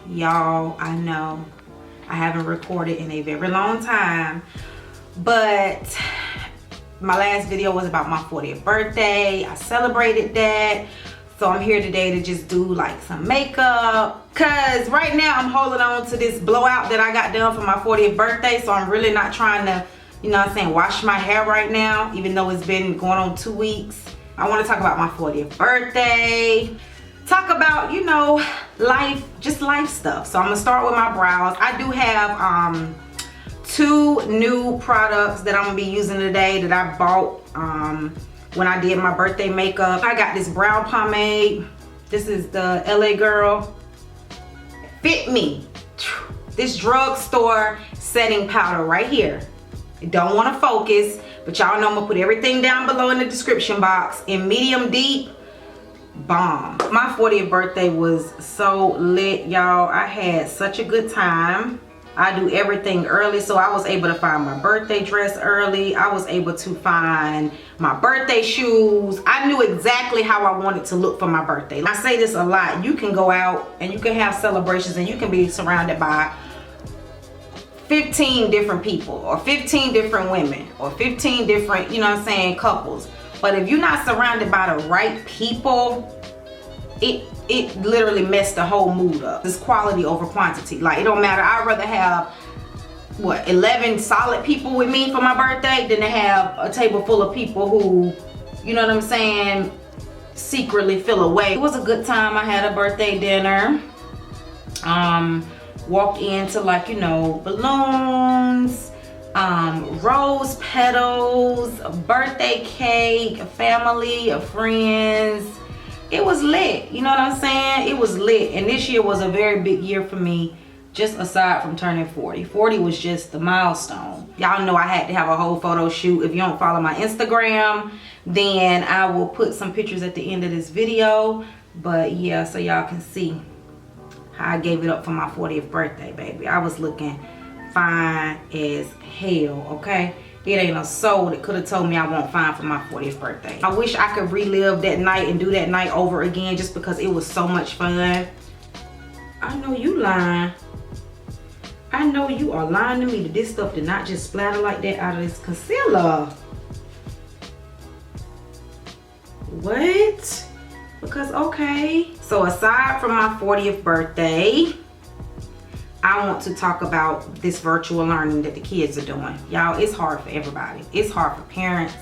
y'all, I know I haven't recorded in a very long time, but my last video was about my 40th birthday. I celebrated that. So I'm here today to just do like some makeup, cause right now I'm holding on to this blowout that I got done for my 40th birthday. So I'm really not trying to, you know what I'm saying, wash my hair right now, even though it's been going on 2 weeks. I want to talk about my 40th birthday, talk about, you know, life, just life stuff. So I'm gonna start with my brows. I do have 2 new products that I'm gonna be using today that I bought when I did my birthday makeup. I got this brow pomade. This is the LA Girl Fit Me. This drugstore setting powder right here. Don't want to focus, but y'all know I'm gonna put everything down below in the description box. In medium deep, bomb. My 40th birthday was so lit, y'all. I had such a good time. I do everything early, so I was able to find my birthday dress early. I was able to find my birthday shoes. I knew exactly how I wanted to look for my birthday. I say this a lot. You can go out and you can have celebrations and you can be surrounded by 15 different people or 15 different women or 15 different, you know what I'm saying, couples. But if you're not surrounded by the right people, it literally messed the whole mood up. It's quality over quantity. Like, it don't matter. I'd rather have, what, 11 solid people with me for my birthday than to have a table full of people who, you know what I'm saying, secretly feel away. It was a good time. I had a birthday dinner. Walked into, like, you know, balloons, rose petals, a birthday cake, a family, a friends. It was lit, you know what I'm saying? It was lit. And this year was a very big year for me, just aside from turning 40. 40 was just the milestone. Y'all know I had to have a whole photo shoot. If you don't follow my Instagram, then I will put some pictures at the end of this video. But yeah, so y'all can see how I gave it up for my 40th birthday, baby. I was looking fine as hell, okay? It ain't a soul that could have told me I won't fine for my 40th birthday. I wish I could relive that night and do that night over again just because it was so much fun. I know you lying. I know you are lying to me that this stuff did not just splatter like that out of this concealer. What? Because, okay. So aside from my 40th birthday, I want to talk about this virtual learning that the kids are doing. Y'all, it's hard for everybody. It's hard for parents.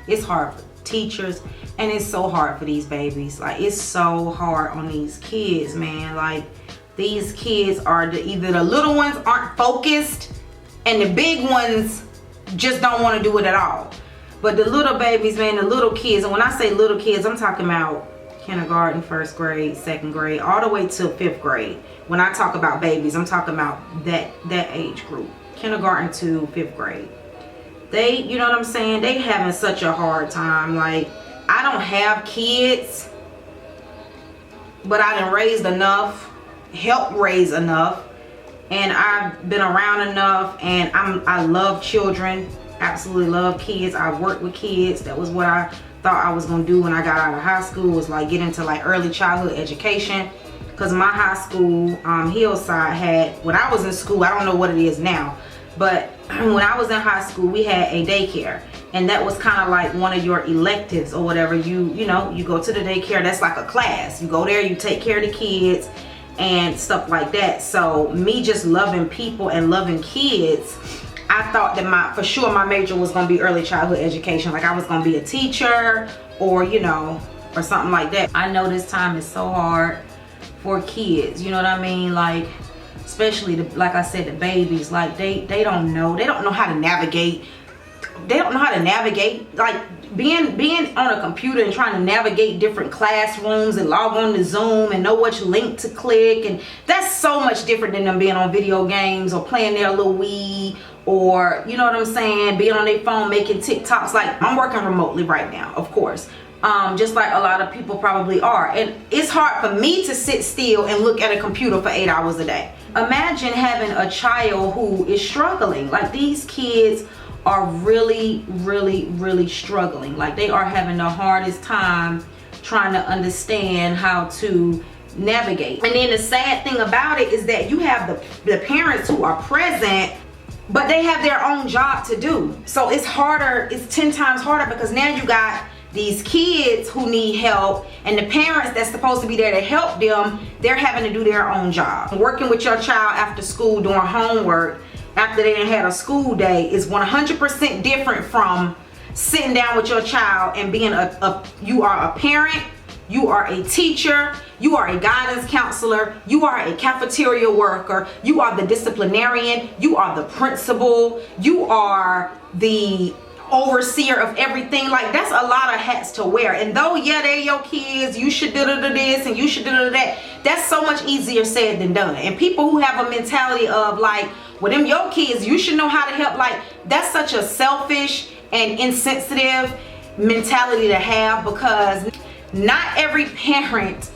It's hard for teachers. And it's so hard for these babies. Like, it's so hard on these kids, man. Like, these kids are either the little ones aren't focused and the big ones just don't want to do it at all. But the little babies, man, the little kids, and when I say little kids, I'm talking about kindergarten, 1st grade, 2nd grade, all the way to 5th grade. When I talk about babies, I'm talking about that age group, kindergarten to 5th grade. They, you know what I'm saying, they having such a hard time. Like, I don't have kids, but I done raised enough, helped raise enough, and I've been around enough, and I love children, absolutely love kids. I work with kids. That was what I thought I was gonna do when I got out of high school, was like get into like early childhood education. Because my high school, Hillside, had, when I was in school, I don't know what it is now, but when I was in high school, we had a daycare, and that was kind of like one of your electives or whatever. You know, you go to the daycare, that's like a class. You go there, you take care of the kids and stuff like that. So me just loving people and loving kids, I thought that for sure my major was gonna be early childhood education. Like, I was gonna be a teacher or, you know, or something like that. I know this time is so hard for kids, you know what I mean? Like, especially like I said, the babies, like they don't know how to navigate. They don't know how to navigate, like being on a computer and trying to navigate different classrooms and log on to Zoom and know which link to click, and that's so much different than them being on video games or playing their little Wii, or, you know what I'm saying, being on their phone making TikToks. Like, I'm working remotely right now, of course, just like a lot of people probably are, and it's hard for me to sit still and look at a computer for 8 hours a day. Imagine having a child who is struggling. Like, these kids are really struggling. Like, they are having the hardest time trying to understand how to navigate. And then the sad thing about it is that you have the parents who are present, but they have their own job to do. So it's harder, it's 10 times harder, because now you got these kids who need help, and the parents that's supposed to be there to help them, they're having to do their own job. Working with your child after school doing homework after they had a school day is 100% different from sitting down with your child and being you are a parent, you are a teacher, you are a guidance counselor, you are a cafeteria worker, you are the disciplinarian, you are the principal, you are the overseer of everything. Like, that's a lot of hats to wear. And though, yeah, they're your kids, you should do this and you should do that, that's so much easier said than done. And people who have a mentality of like, well, them your kids, you should know how to help, like, that's such a selfish and insensitive mentality to have, because not every parent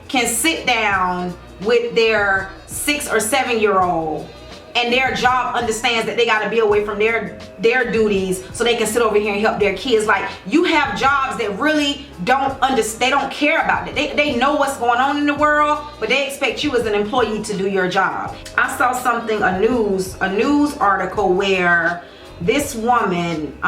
can sit down with their 6 or 7 year old and their job understands that they got to be away from their duties so they can sit over here and help their kids. Like, you have jobs that really don't understand, they don't care about it. They know what's going on in the world, but they expect you as an employee to do your job. I saw something, a news article where this woman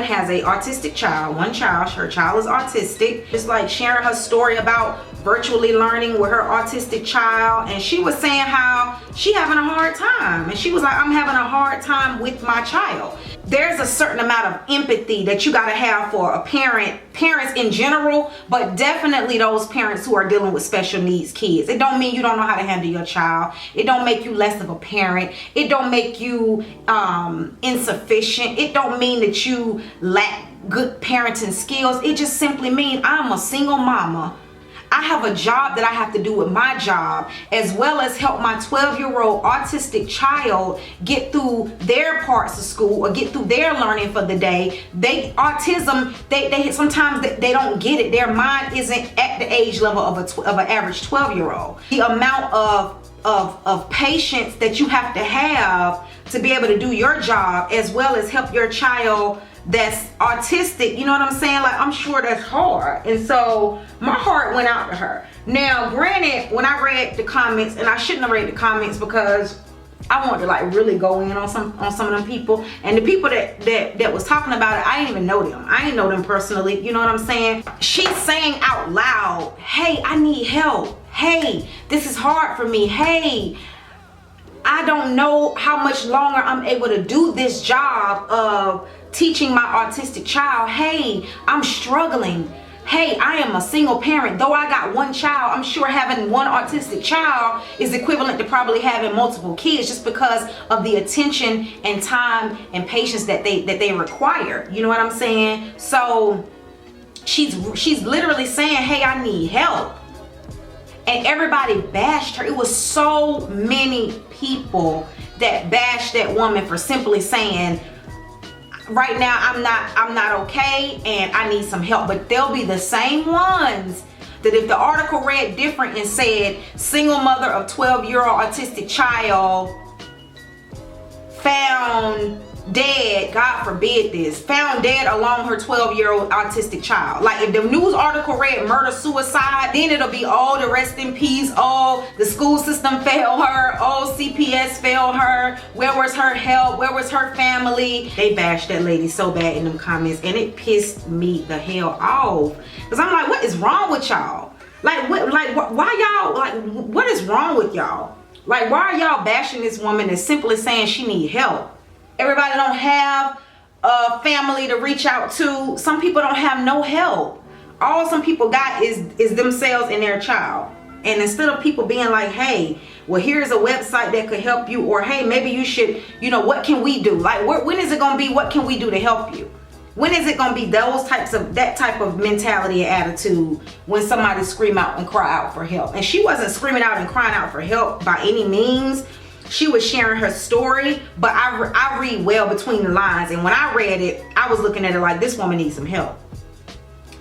has a autistic child, one child, her child is autistic. Just like sharing her story about virtually learning with her autistic child, and she was saying how she having a hard time, and she was like, I'm having a hard time with my child. There's a certain amount of empathy that you got to have for a parents in general, but definitely those parents who are dealing with special needs kids. It don't mean you don't know how to handle your child. It don't make you less of a parent. It don't make you insufficient. It don't mean that you lack good parenting skills. It just simply means I'm a single mama. I have a job that I have to do with my job, as well as help my 12-year-old autistic child get through their parts of school or get through their learning for the day. Autism, they sometimes they don't get it. Their mind isn't at the age level of an average 12-year-old. The amount of patience that you have to be able to do your job, as well as help your child that's autistic, you know what I'm saying? Like, I'm sure that's hard. And so my heart went out to her. Now, granted, when I read the comments, and I shouldn't have read the comments because I wanted to like really go in on some of them people, and the people that was talking about it, I didn't even know them. I didn't know them personally, you know what I'm saying? She's saying out loud, hey, I need help. Hey, this is hard for me. Hey, I don't know how much longer I'm able to do this job of teaching my autistic child. Hey, I'm struggling. Hey, I am a single parent. Though I got one child, I'm sure having one autistic child is equivalent to probably having multiple kids, just because of the attention and time and patience that they require. You know what I'm saying? So she's literally saying, hey, I need help. And everybody bashed her. It was so many people that bashed that woman for simply saying, right now I'm not okay and I need some help. But they'll be the same ones that if the article read different and said single mother of 12-year-old autistic child found dead, God forbid this, found dead along her 12-year-old autistic child. Like, if the news article read murder suicide, then it'll be, oh, the rest in peace, oh, the school system failed her, oh, CPS failed her, where was her help, where was her family? They bashed that lady so bad in them comments, and it pissed me the hell off, because I'm like, what is wrong with y'all? Like, why y'all, like, what is wrong with y'all? Like, why are y'all bashing this woman that's simply saying she need help? Everybody don't have a family to reach out to. Some people don't have no help. All some people got is themselves and their child. And instead of people being like, hey, well, here's a website that could help you, or hey, maybe you should, you know, what can we do? Like, when is it gonna be, what can we do to help you? When is it gonna be that type of mentality and attitude when somebody scream out and cry out for help? And she wasn't screaming out and crying out for help by any means. She was sharing her story, but I read well between the lines, and when I read it, I was looking at it like, this woman needs some help.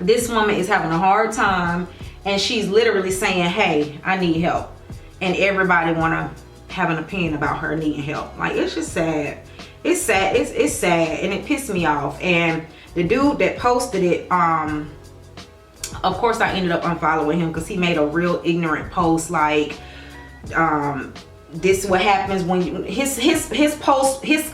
This woman is having a hard time, and she's literally saying, hey, I need help. And everybody wanna have an opinion about her needing help. Like, it's just sad. It's sad, it's sad, and it pissed me off. And the dude that posted it, Of course, I ended up unfollowing him because he made a real ignorant post like, this is what happens when you, his post, his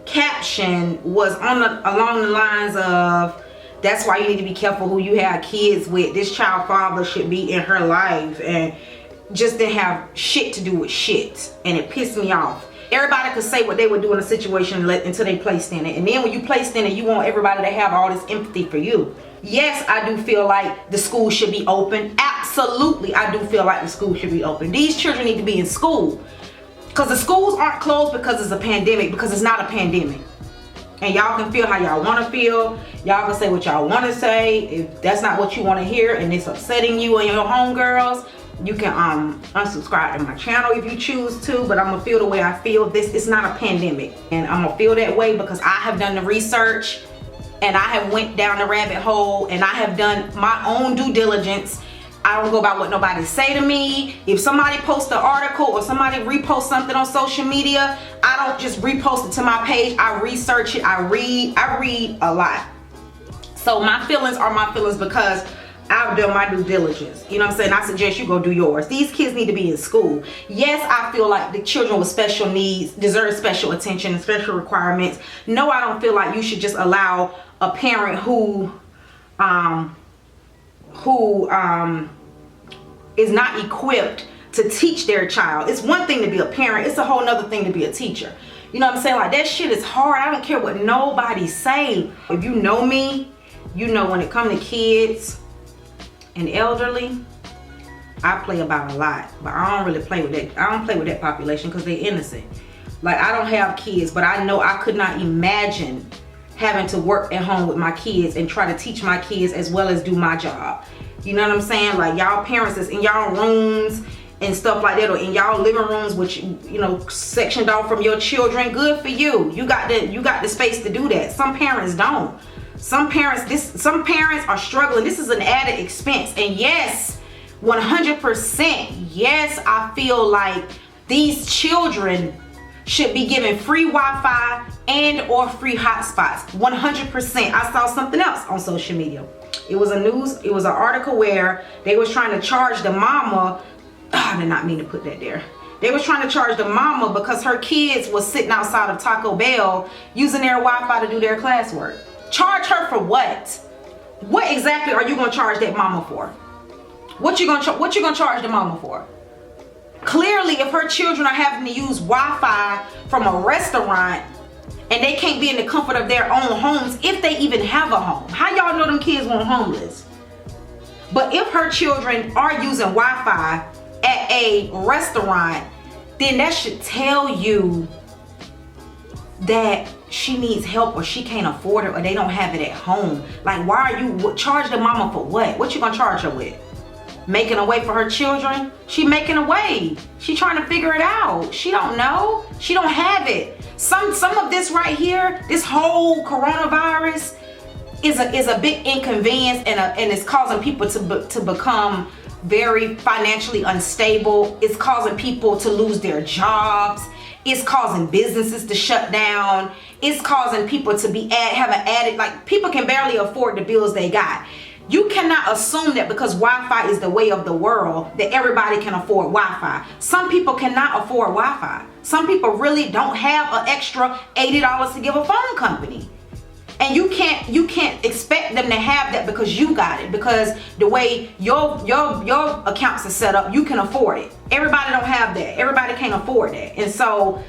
caption was along the lines of, that's why you need to be careful who you have kids with. This child father should be in her life, and just didn't have shit to do with shit. And it pissed me off. Everybody could say what they would do in a situation until they placed in it. And then when you placed in it, you want everybody to have all this empathy for you. Yes, I do feel like the school should be open. Absolutely, I do feel like the school should be open. These children need to be in school. Because the schools aren't closed because it's a pandemic, because it's not a pandemic. And y'all can feel how y'all want to feel. Y'all can say what y'all want to say. If that's not what you want to hear and it's upsetting you and your homegirls, you can unsubscribe to my channel if you choose to. But I'm going to feel the way I feel. This is not a pandemic. And I'm going to feel that way because I have done the research. And I have went down the rabbit hole. And I have done my own due diligence. I don't go by what nobody say to me. If somebody posts an article or somebody reposts something on social media, I don't just repost it to my page. I research it. I read a lot. So my feelings are my feelings because I've done my due diligence. You know what I'm saying? I suggest you go do yours. These kids need to be in school. Yes, I feel like the children with special needs deserve special attention and special requirements. No, I don't feel like you should just allow a parent who is not equipped to teach their child. It's one thing to be a parent, it's a whole nother thing to be a teacher. You know what I'm saying? Like, that shit is hard. I don't care what nobody say. If you know me, you know when it comes to kids and elderly, I play about a lot, but I don't really play with that. I don't play with that population because they're innocent. Like, I don't have kids, but I know I could not imagine having to work at home with my kids and try to teach my kids as well as do my job. You know what I'm saying? Like, y'all parents is in y'all rooms and stuff like that, or in y'all living rooms, which, you know, sectioned off from your children. Good for you. You got the space to do that. Some parents don't. Some parents are struggling. This is an added expense. And yes, 100%, yes, I feel like these children should be given free Wi-Fi and or free hotspots. 100%. I saw something else on social media. It was an article where they was trying to charge the mama. I did not mean to put that there. They was trying to charge the mama because her kids was sitting outside of Taco Bell using their Wi-Fi to do their classwork. Charge her for what? What exactly are you gonna charge that mama for? What you gonna charge the mama for? Clearly, if her children are having to use Wi-Fi from a restaurant and they can't be in the comfort of their own homes, if they even have a home. How y'all know them kids weren't homeless? But if her children are using Wi-Fi at a restaurant, then that should tell you that she needs help or she can't afford it or they don't have it at home. Like, why are you charge the mama for what? What you gonna charge her with? Making a way for her children? She making a way. She trying to figure it out. She don't know. She don't have it. Some of this right here, this whole coronavirus is a big inconvenience and it's causing people to become very financially unstable. It's causing people to lose their jobs. It's causing businesses to shut down. It's causing people to like, people can barely afford the bills they got. You cannot assume that because Wi-Fi is the way of the world that everybody can afford Wi-Fi. Some people cannot afford Wi-Fi. Some people really don't have an extra $80 to give a phone company. And you can't expect them to have that because you got it, because the way your accounts are set up, you can afford it. Everybody don't have that. Everybody can't afford that. And so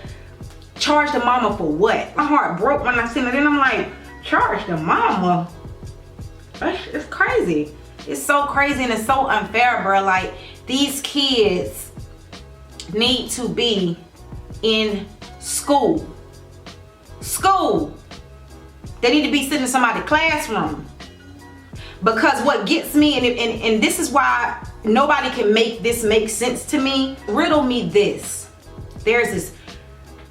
charge the mama for what? My heart broke when I seen it and I'm like, charge the mama? It's crazy. It's so crazy and it's so unfair, bro. Like, these kids need to be in school. They need to be sitting in somebody's classroom. Because what gets me, and this is why nobody can make this make sense to me. Riddle me this. There's this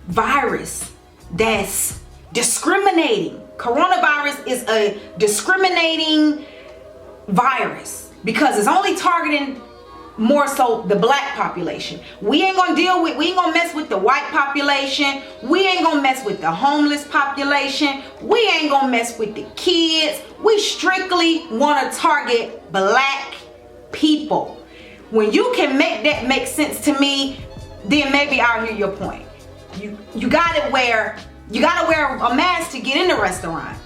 virus that's discriminating. Coronavirus is a discriminating virus because it's only targeting more so the black population. We ain't gonna mess with the white population. We ain't gonna mess with the homeless population. We ain't gonna mess with the kids. We strictly wanna target black people. When you can make that make sense to me, then maybe I'll hear your point. You gotta wear a mask to get in the restaurant.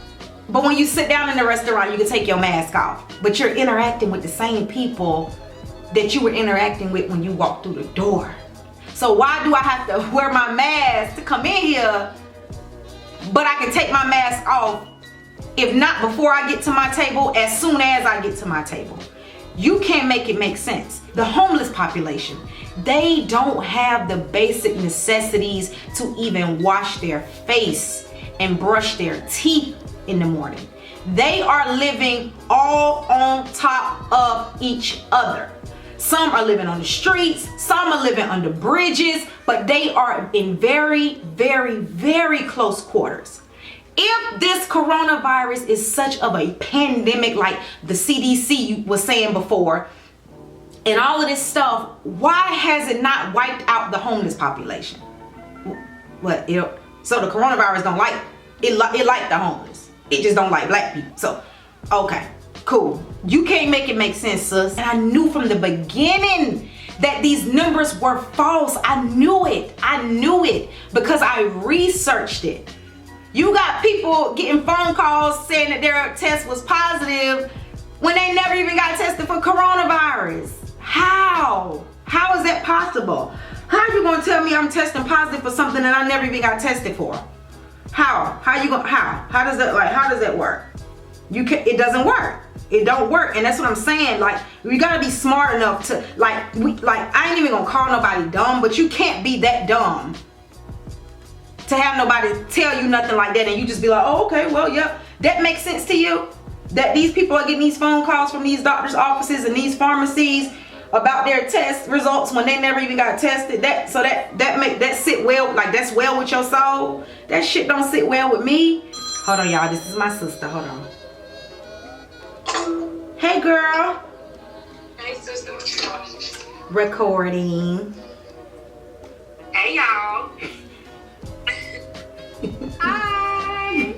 But when you sit down in the restaurant, you can take your mask off. But you're interacting with the same people that you were interacting with when you walked through the door. So why do I have to wear my mask to come in here, but I can take my mask off, if not before I get to my table, as soon as I get to my table? You can't make it make sense. The homeless population, they don't have the basic necessities to even wash their face and brush their teeth in the morning. They are living all on top of each other. Some are living on the streets, some are living under bridges, but they are in very, very, very close quarters. If this coronavirus is such of a pandemic like the CDC was saying before, and all of this stuff, why has it not wiped out the homeless population? What? So the coronavirus don't like it, like the homeless. It just don't like black people. So, okay, cool. You can't make it make sense, sis. And I knew from the beginning that these numbers were false. I knew it because I researched it. You got people getting phone calls saying that their test was positive when they never even got tested for coronavirus. How is that possible? How are you gonna tell me I'm testing positive for something that I never even got tested for? How does that work? It doesn't work. It don't work. And that's what I'm saying. Like, we gotta be smart enough to I ain't even gonna call nobody dumb, but you can't be that dumb to have nobody tell you nothing like that and you just be like, oh, okay, well, yep, that makes sense to you? That these people are getting these phone calls from these doctors' offices and these pharmacies about their test results when they never even got tested. That sit well, like that's well with your soul? That shit don't sit well with me. Hold on, y'all, this is my sister, hold on. Hey, girl. Hey, sister, what you doing? Recording. Hey, y'all. Hi.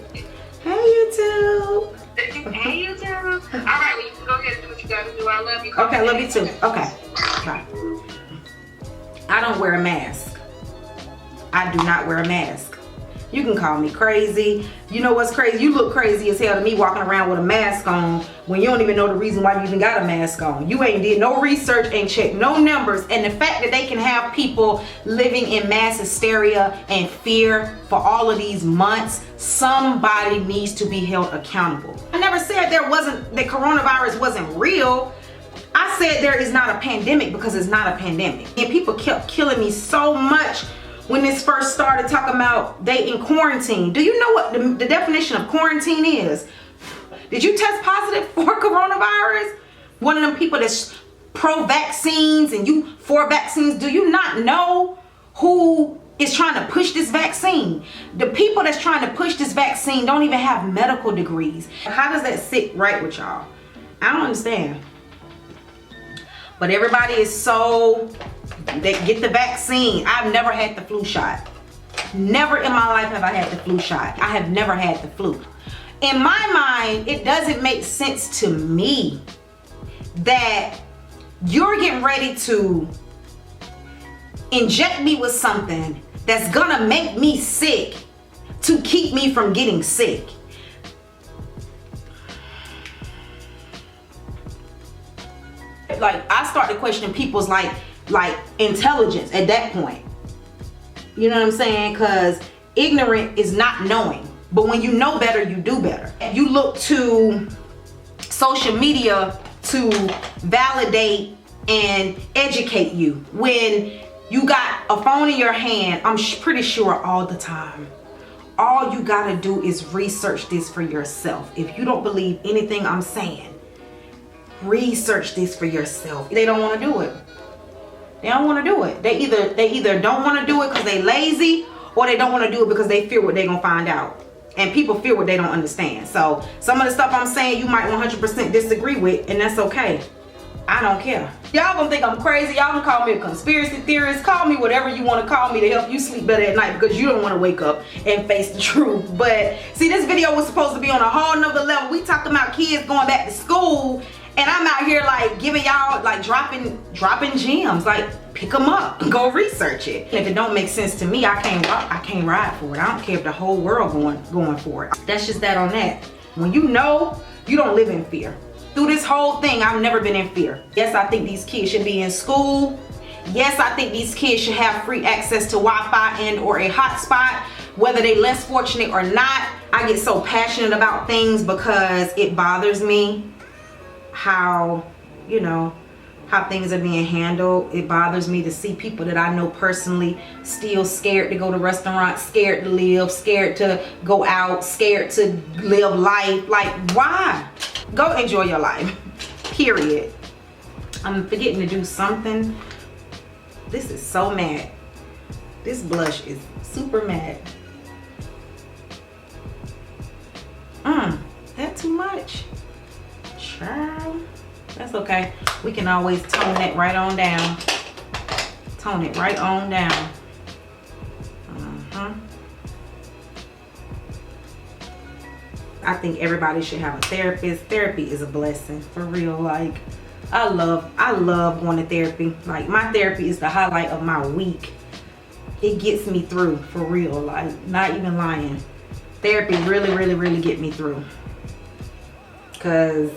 Hey, YouTube. Hey, YouTube. All right, well, you can go ahead and do what you gotta do. I love you. Okay, I love you too. Okay, bye. I don't wear a mask. I do not wear a mask. You can call me crazy. You know what's crazy? You look crazy as hell to me walking around with a mask on when you don't even know the reason why you even got a mask on. You ain't did no research, ain't checked no numbers, and the fact that they can have people living in mass hysteria and fear for all of these months, somebody needs to be held accountable. I never said that coronavirus wasn't real. I said there is not a pandemic because it's not a pandemic. And people kept killing me so much when this first started talking about they in quarantine. Do you know what the definition of quarantine is? Did you test positive for coronavirus? One of them people that's pro-vaccines and you for vaccines, do you not know who is trying to push this vaccine? The people that's trying to push this vaccine don't even have medical degrees. How does that sit right with y'all? I don't understand. But everybody is so, they get the vaccine. I've never had the flu shot. Never in my life have I had the flu shot. I have never had the flu. In my mind, it doesn't make sense to me that you're getting ready to inject me with something that's gonna make me sick to keep me from getting sick. Like, I start to question people's like intelligence at that point. You know what I'm saying? Because ignorant is not knowing. But when you know better, you do better. You look to social media to validate and educate you. When you got a phone in your hand, I'm pretty sure all the time, all you gotta do is research this for yourself. If you don't believe anything I'm saying, research this for yourself. They don't want to do it. They don't want to do it. They either don't want to do it because they lazy, or they don't want to do it because they fear what they're gonna find out. And people fear what they don't understand. So some of the stuff I'm saying you might 100% disagree with, and that's okay. I don't care. Y'all gonna think I'm crazy. Y'all can call me a conspiracy theorist. Call me whatever you want to call me to help you sleep better at night because you don't want to wake up and face the truth. But see, this video was supposed to be on a whole nother level. We talking about kids going back to school, and I'm out here like giving y'all like dropping gems. Like, pick them up and go research it. If it don't make sense to me, I can't ride for it. I don't care if the whole world going for it. That's just that on that. When you know, you don't live in fear. Through this whole thing, I've never been in fear. Yes, I think these kids should be in school. Yes, I think these kids should have free access to Wi-Fi and or a hotspot, whether they less fortunate or not. I get so passionate about things because it bothers me how, you know, how things are being handled. It bothers me to see people that I know personally still scared to go to restaurants, scared to live, scared to go out, scared to live life. Like, why? Go enjoy your life, period. I'm forgetting to do something. This is so matte. This blush is super matte. That too much? Child. That's okay. We can always tone that right on down. Tone it right on down. I think everybody should have a therapist. Therapy is a blessing, for real. Like, I love going to therapy. Like, my therapy is the highlight of my week. It gets me through, for real. Like, not even lying. Therapy really get me through. Because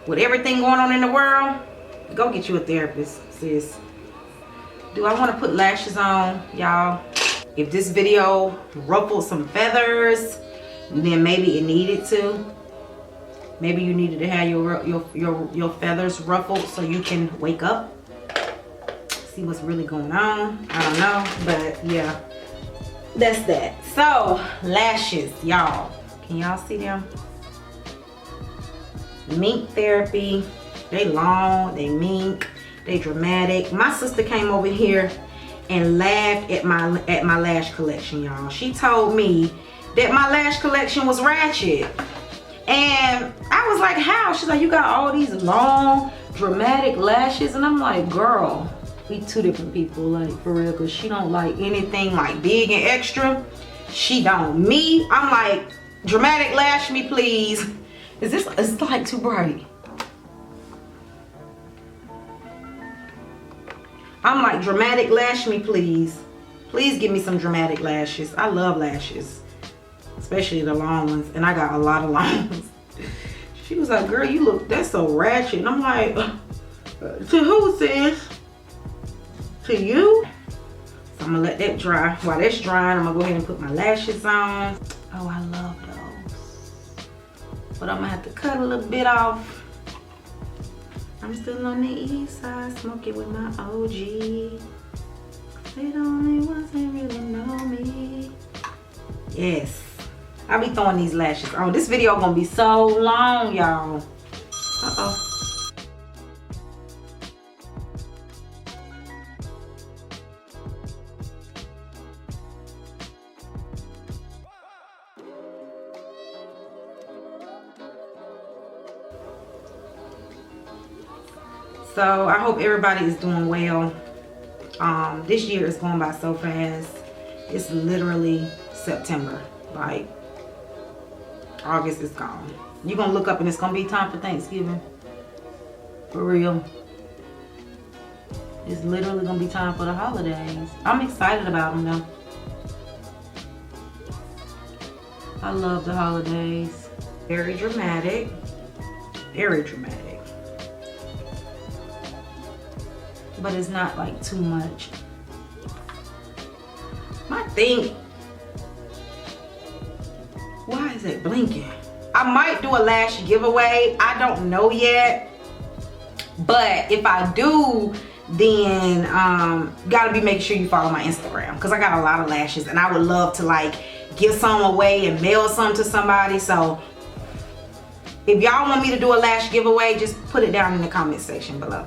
with everything going on in the world, go get you a therapist, sis. Do I want to put lashes on, y'all? If this video ruffled some feathers, then maybe it needed to. Maybe you needed to have your feathers ruffled so you can wake up, see what's really going on. I don't know, but yeah, that's that. So lashes, y'all, can y'all see them? Mink therapy. They long, they mink, they dramatic. My sister came over here and laughed at my lash collection, y'all. She told me that my lash collection was ratchet. And I was like, how? She's like, you got all these long, dramatic lashes. And I'm like, girl, we two different people, like, for real. Because she don't like anything like big and extra. She don't. Me, I'm like, dramatic lash me, please. It's like too bright. I'm like, dramatic lash me, please. Please give me some dramatic lashes. I love lashes. Especially the long ones. And I got a lot of long ones. She was like, girl, you look, that's so ratchet. And I'm like, to who, sis? To you? So I'm gonna let that dry. While that's drying, I'm gonna go ahead and put my lashes on. Oh, I love those. But I'm gonna have to cut a little bit off. I'm still on the east side, smoking with my OG. They the only ones that really know me. Yes. I'll be throwing these lashes on. This video gonna be so long, y'all. Uh-oh. So I hope everybody is doing well. This year is going by so fast. It's literally September. Like, August is gone. You're gonna look up and it's gonna be time for Thanksgiving. For real. It's literally gonna be time for the holidays. I'm excited about them though. I love the holidays. Very dramatic. Very dramatic. But it's not like too much. My thing, why is it blinking? I might do a lash giveaway. I don't know yet. But if I do, then gotta be making sure you follow my Instagram, because I got a lot of lashes and I would love to like give some away and mail some to somebody. So if y'all want me to do a lash giveaway, just put it down in the comment section below.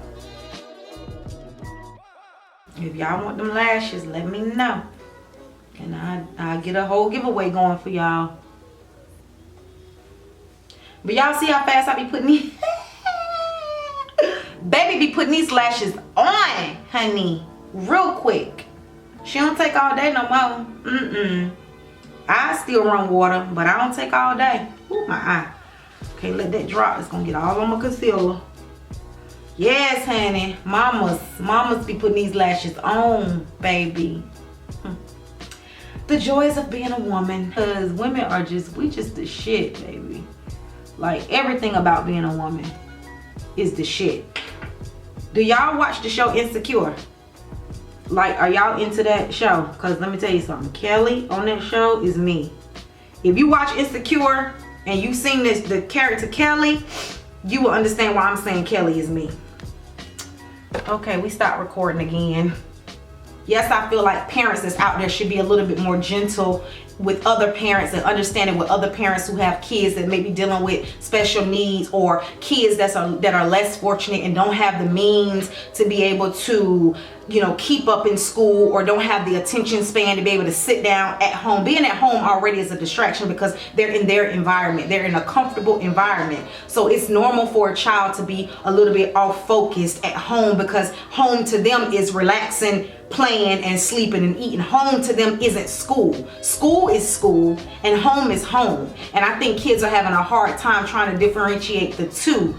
If y'all want them lashes, let me know. And I'll get a whole giveaway going for y'all. But y'all see how fast I be putting these? Baby be putting these lashes on, honey, real quick. She don't take all day no more. I still run water, but I don't take all day. Ooh, my eye. Can't let that drop. It's gonna get all on my concealer. Yes, honey. Mamas be putting these lashes on, baby. The joys of being a woman. Because women are we just the shit, baby. Like, everything about being a woman is the shit. Do y'all watch the show Insecure? Like, are y'all into that show? Because let me tell you something. Kelly on that show is me. If you watch Insecure and you've seen the character Kelly, you will understand why I'm saying Kelly is me. Okay, we stopped recording again. Yes, I feel like parents that's out there should be a little bit more gentle with other parents and understanding with other parents who have kids that may be dealing with special needs, or kids that are less fortunate and don't have the means to be able to, you know, keep up in school, or don't have the attention span to be able to sit down at home. Being at home already is a distraction because they're in their environment. They're in a comfortable environment. So it's normal for a child to be a little bit off focused at home, because home to them is relaxing, playing and sleeping and eating. Home to them isn't school. School is school and home is home. And I think kids are having a hard time trying to differentiate the two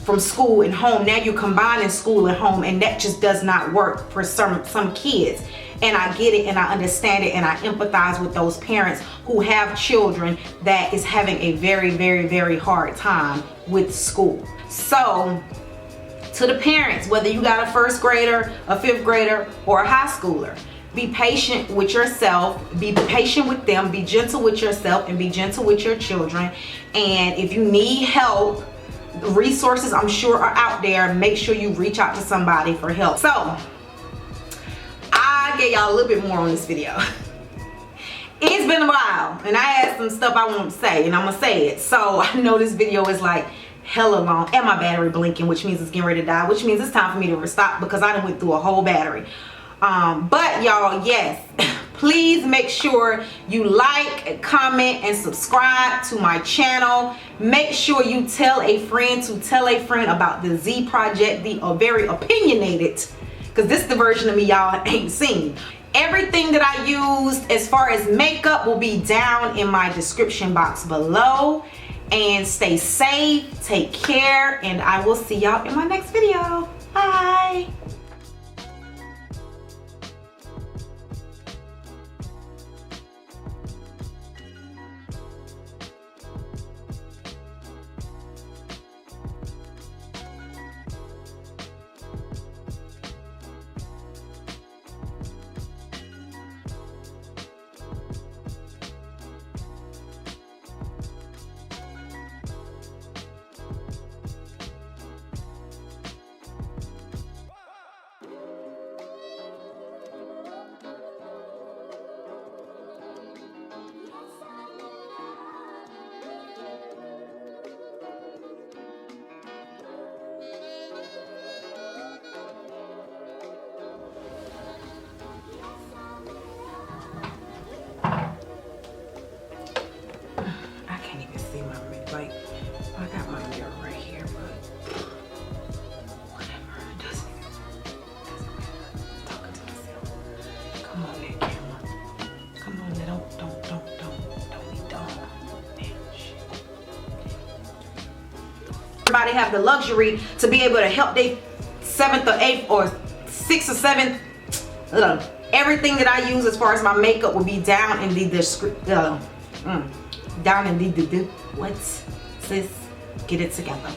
from school and home. Now you're combining school and home, and that just does not work for some kids. And I get it and I understand it, and I empathize with those parents who have children that is having a very, very, very hard time with school. So to the parents, whether you got a first grader, a fifth grader, or a high schooler, be patient with yourself, be patient with them, be gentle with yourself, and be gentle with your children. And if you need help, resources I'm sure are out there. Make sure you reach out to somebody for help. So I gave y'all a little bit more on this video. It's been a while and I had some stuff I want to say, and I'm gonna say it. So I know this video is like hella long, and my battery blinking, which means it's getting ready to die, which means it's time for me to stop because I done went through a whole battery. But y'all, yes, please make sure you like, comment, and subscribe to my channel. Make sure you tell a friend to tell a friend about the Z Project, the very opinionated, because this is the version of me y'all ain't seen. Everything that I used as far as makeup will be down in my description box below. And stay safe, take care, and I will see y'all in my next video. Bye. Like, I got my mirror right here, but whatever. It doesn't matter. Talking to myself. Come on, that camera. Come on, don't be dumb. Damn shit. Everybody have the luxury to be able to help their 7th or 8th or 6th or 7th. Everything that I use as far as my makeup will be down in the description. Down in the what? Sis, get it together.